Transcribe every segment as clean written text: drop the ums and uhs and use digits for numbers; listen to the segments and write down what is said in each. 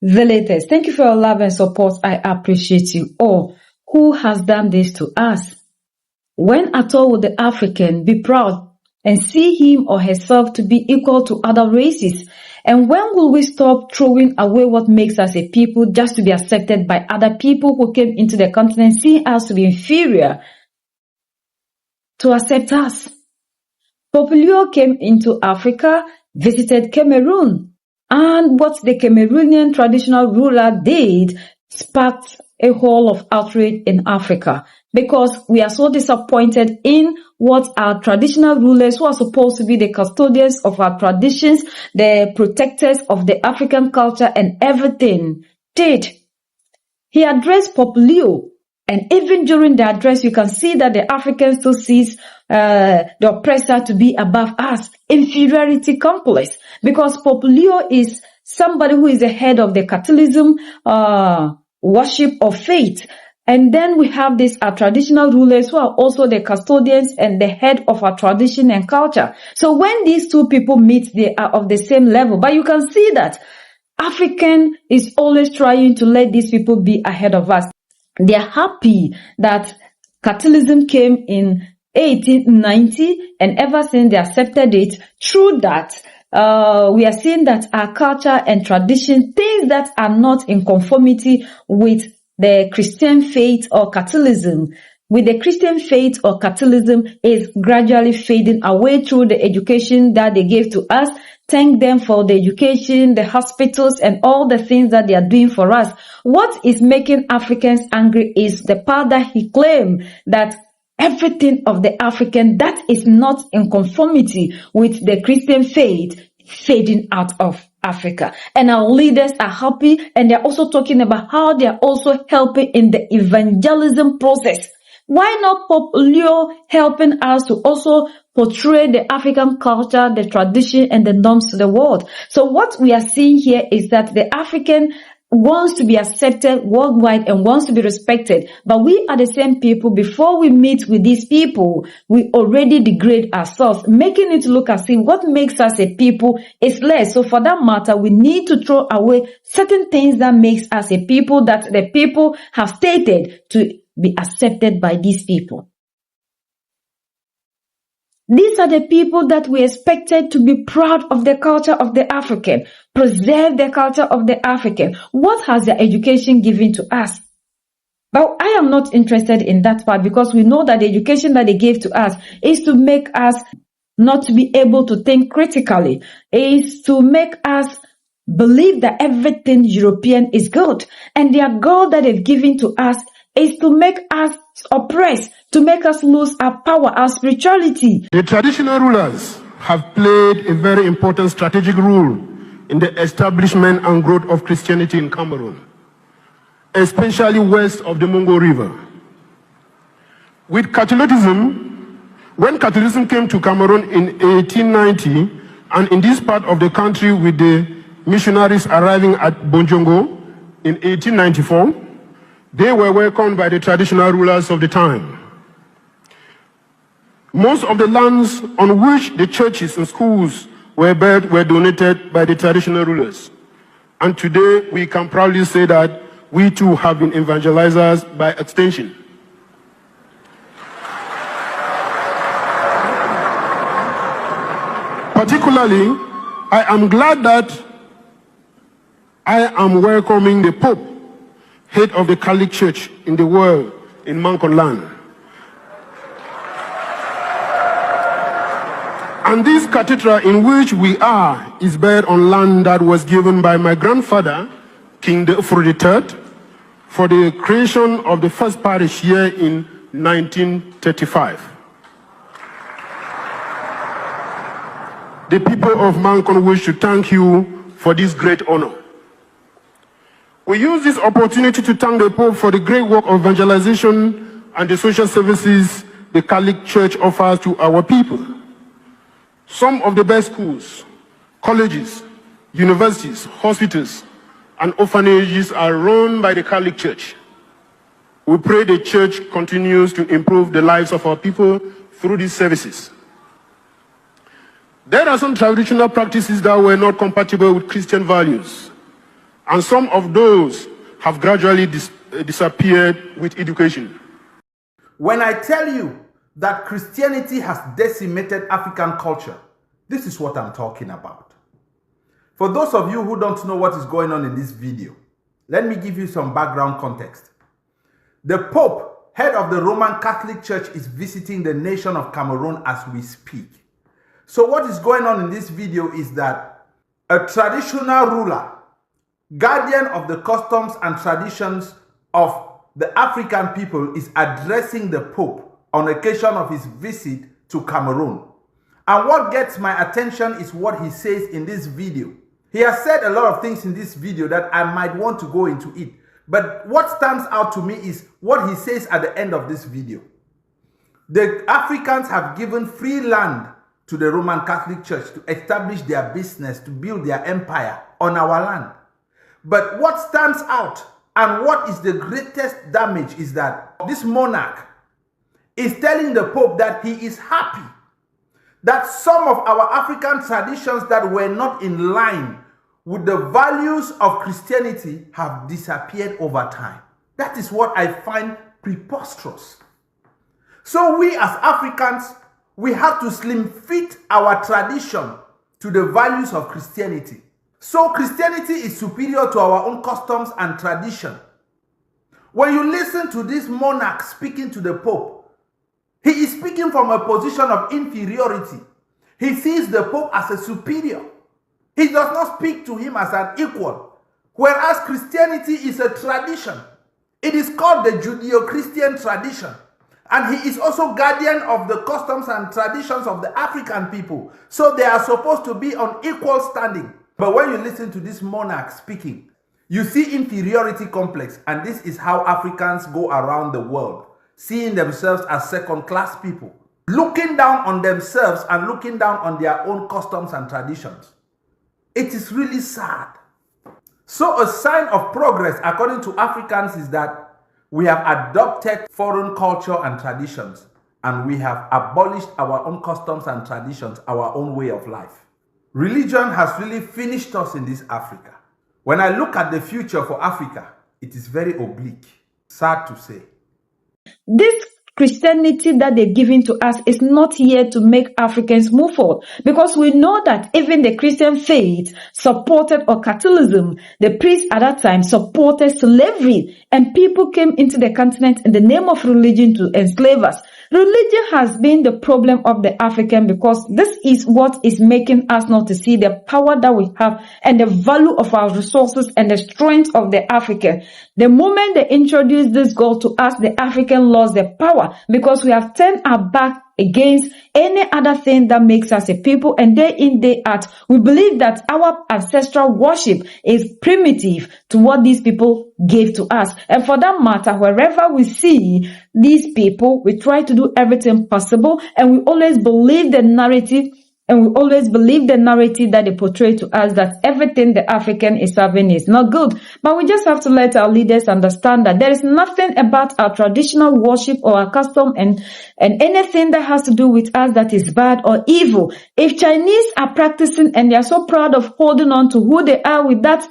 The latest. Thank you for your love and support. I appreciate you all. Who has done this to us? When at all will the African be proud and see him or herself to be equal to other races? And when will we stop throwing away what makes us a people just to be accepted by other people who came into the continent, seeing us to be inferior, to accept us? Populio came into Africa, visited Cameroon, and what the Cameroonian traditional ruler did sparked a whole of outrage in Africa, because we are so disappointed in what our traditional rulers, who are supposed to be the custodians of our traditions, the protectors of the African culture and everything, did. He addressed Populio, and even during the address, you can see that the African still sees the oppressor to be above us. Inferiority complex. Because Populio is somebody who is the head of the Catholicism worship of faith. And then we have these traditional rulers who are also the custodians and the head of our tradition and culture. So when these two people meet, they are of the same level. But you can see that African is always trying to let these people be ahead of us. They are happy that Catholicism came in 1890, and ever since they accepted it, through that, we are seeing that our culture and tradition, things that are not in conformity with the Christian faith or Catholicism, with the Christian faith or Catholicism, is gradually fading away through the education that they gave to us. Thank them for the education, the hospitals, and all the things that they are doing for us. What is making Africans angry is the part that he claimed that everything of the African that is not in conformity with the Christian faith fading out of Africa. And our leaders are happy, and they're also talking about how they are also helping in the evangelism process. Why not Populio helping us to also portray the African culture, the tradition, and the norms to the world? So what we are seeing here is that the African wants to be accepted worldwide and wants to be respected. But we are the same people. Before we meet with these people, we already degrade ourselves, making it look as if what makes us a people is less. So for that matter, we need to throw away certain things that makes us a people, that the people have stated to be accepted by these people. These are the people that we expected to be proud of the culture of the African, preserve the culture of the African. What has their education given to us? But I am not interested in that part, because we know that the education that they gave to us is to make us not to be able to think critically, is to make us believe that everything European is good. And their goal that they've given to us is to make us oppressed, to make us lose our power, our spirituality. The traditional rulers have played a very important strategic role in the establishment and growth of Christianity in Cameroon, especially west of the Mungo River. With Catholicism, when Catholicism came to Cameroon in 1890, and in this part of the country with the missionaries arriving at Bonjongo in 1894, they were welcomed by the traditional rulers of the time. Most of the lands on which the churches and schools were built were donated by the traditional rulers. And today we can proudly say that we too have been evangelizers by extension. Particularly, I am glad that I am welcoming the Pope, head of the Catholic Church in the world, in Mankon land. And this cathedral in which we are is built on land that was given by my grandfather, King Deofro III, for the creation of the first parish here in 1935. The people of Mankon wish to thank you for this great honor. We use this opportunity to thank the Pope for the great work of evangelization and the social services the Catholic Church offers to our people. Some of the best schools, colleges, universities, hospitals, and orphanages are run by the Catholic Church. We pray the Church continues to improve the lives of our people through these services. There are some traditional practices that were not compatible with Christian values, and some of those have gradually disappeared with education. When I tell you that Christianity has decimated African culture, this is what I'm talking about. For those of you who don't know what is going on in this video, let me give you some background context. The Pope, head of the Roman Catholic Church, is visiting the nation of Cameroon as we speak. So what is going on in this video is that a traditional ruler, guardian of the customs and traditions of the African people, is addressing the Pope on occasion of his visit to Cameroon. And what gets my attention is what he says in this video. He has said a lot of things in this video that I might want to go into it. But what stands out to me is what he says at the end of this video. The Africans have given free land to the Roman Catholic Church to establish their business, to build their empire on our land. But what stands out and what is the greatest damage is that this monarch is telling the Pope that he is happy that some of our African traditions that were not in line with the values of Christianity have disappeared over time. That is what I find preposterous. So we as Africans, we have to slim fit our tradition to the values of Christianity. So Christianity is superior to our own customs and tradition. When you listen to this monarch speaking to the Pope, he is speaking from a position of inferiority. He sees the Pope as a superior. He does not speak to him as an equal. Whereas Christianity is a tradition. It is called the Judeo-Christian tradition. And he is also guardian of the customs and traditions of the African people. So they are supposed to be on equal standing. But when you listen to this monarch speaking, you see inferiority complex. And this is how Africans go around the world, seeing themselves as second-class people, looking down on themselves and looking down on their own customs and traditions. It is really sad. So a sign of progress, according to Africans, is that we have adopted foreign culture and traditions, and we have abolished our own customs and traditions, our own way of life. Religion has really finished us in this Africa. When I look at the future for Africa, it is very oblique. Sad to say. This Christianity that they're giving to us is not here to make Africans move forward, because we know that even the Christian faith supported or Catholicism. The priests at that time supported slavery, and people came into the continent in the name of religion to enslave us. Religion has been the problem of the African, because this is what is making us not to see the power that we have and the value of our resources and the strength of the African. The moment they introduced this God to us, the African lost their power, because we have turned our back against any other thing that makes us a people, and day in, day out, we believe that our ancestral worship is primitive to what these people gave to us. And for that matter, wherever we see these people, we try to do everything possible, and we always believe the narrative. And we always believe the narrative that they portray to us, that everything the African is having is not good. But we just have to let our leaders understand that there is nothing about our traditional worship or our custom and anything that has to do with us that is bad or evil. If Chinese are practicing and they are so proud of holding on to who they are with that,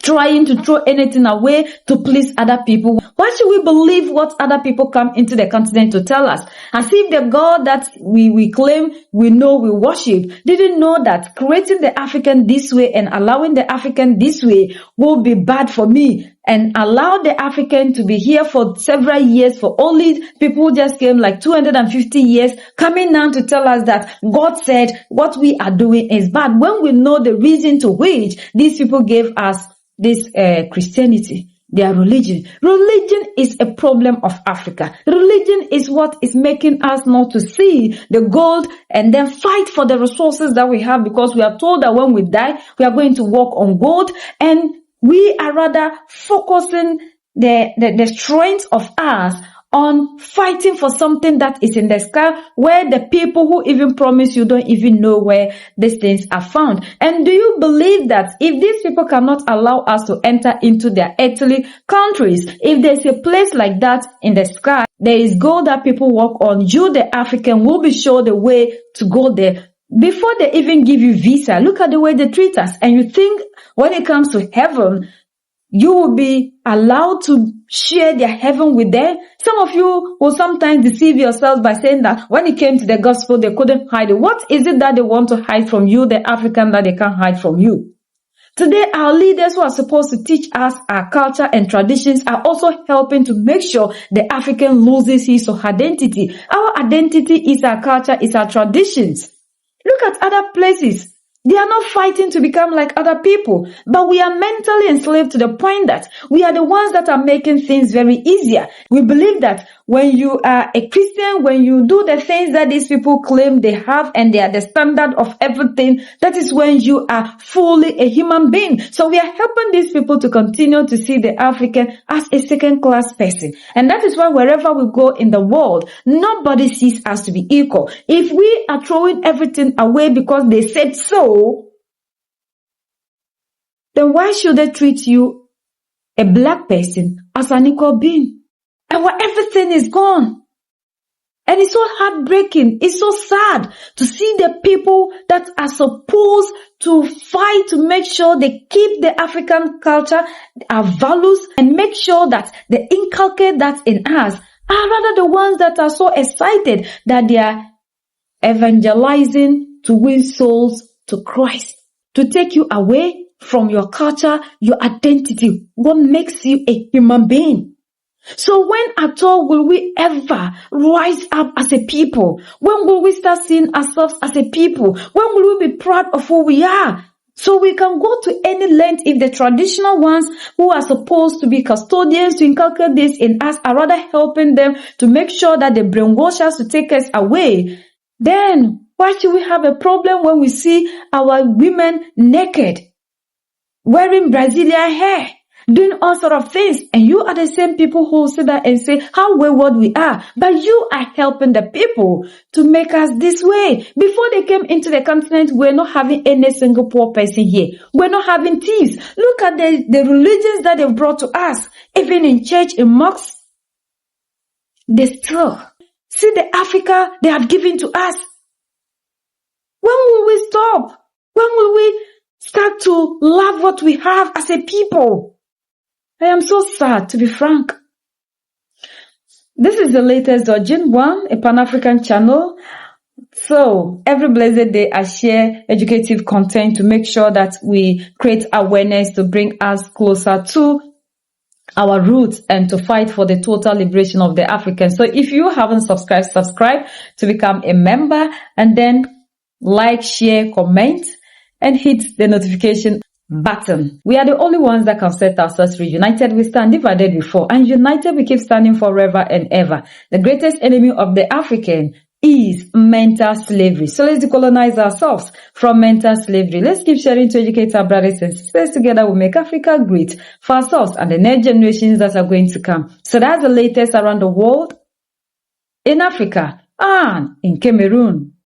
trying to throw anything away to please other people, why should we believe what other people come into the continent to tell us? As if the God that we claim we know we worship didn't know that creating the African this way and allowing the African this way will be bad for me, and allow the African to be here for several years, for only people who just came like 250 years, coming now to tell us that God said what we are doing is bad, when we know the reason to which these people gave us this Christianity, their religion. Religion is a problem of Africa. Religion is what is making us not to see the gold and then fight for the resources that we have, because we are told that when we die, we are going to walk on gold, and we are rather focusing the strength of us on fighting for something that is in the sky, where the people who even promise you don't even know where these things are found. And do you believe that if these people cannot allow us to enter into their earthly countries, if there's a place like that in the sky, there is gold that people walk on, you, the African, will be shown the way to go there. Before they even give you visa, look at the way they treat us. And you think when it comes to heaven, you will be allowed to share their heaven with them? Some of you will sometimes deceive yourselves by saying that when it came to the gospel, they couldn't hide it. What is it that they want to hide from you, the African, that they can't hide from you? Today, our leaders who are supposed to teach us our culture and traditions are also helping to make sure the African loses his or her identity. Our identity is our culture, is our traditions. Look at other places. They are not fighting to become like other people, but we are mentally enslaved to the point that we are the ones that are making things very easier. We believe that when you are a Christian, when you do the things that these people claim they have and they are the standard of everything, that is when you are fully a human being. So we are helping these people to continue to see the African as a second-class person. And that is why wherever we go in the world, nobody sees us to be equal. If we are throwing everything away because they said so, then why should they treat you, a black person, as an equal being? And where everything is gone. And it's so heartbreaking. It's so sad to see the people that are supposed to fight to make sure they keep the African culture, our values, and make sure that they inculcate that in us, are rather the ones that are so excited that they are evangelizing to win souls to Christ, to take you away from your culture, your identity, what makes you a human being. So when at all will we ever rise up as a people? When will we start seeing ourselves as a people? When will we be proud of who we are? So we can go to any length if the traditional ones who are supposed to be custodians to inculcate this in us are rather helping them to make sure that they brainwash us to take us away. Then why should we have a problem when we see our women naked, wearing Brazilian hair, doing all sort of things, and you are the same people who sit there and say how wayward we are, but you are helping the people to make us this way. Before they came into the continent, we're not having any single poor person here. We're not having thieves. Look at the religions that they've brought to us. Even in church, in mosques, they still see the Africa they have given to us. When will we stop? When will we start to love what we have as a people? I am so sad, to be frank. This is the latest Dojin One, a Pan-African channel. So every blessed day I share educative content to make sure that we create awareness to bring us closer to our roots and to fight for the total liberation of the Africans. So if you haven't subscribed, subscribe to become a member, and then like, share, comment, and hit the notification button. We are the only ones that can set ourselves free. United we stand, divided we fall, and united we keep standing forever and ever. The greatest enemy of the African is mental slavery. So let's decolonize ourselves from mental slavery. Let's keep sharing to educate our brothers and sisters. Together we'll make Africa great for ourselves and the next generations that are going to come. So that's the latest around the world, in Africa and in Cameroon.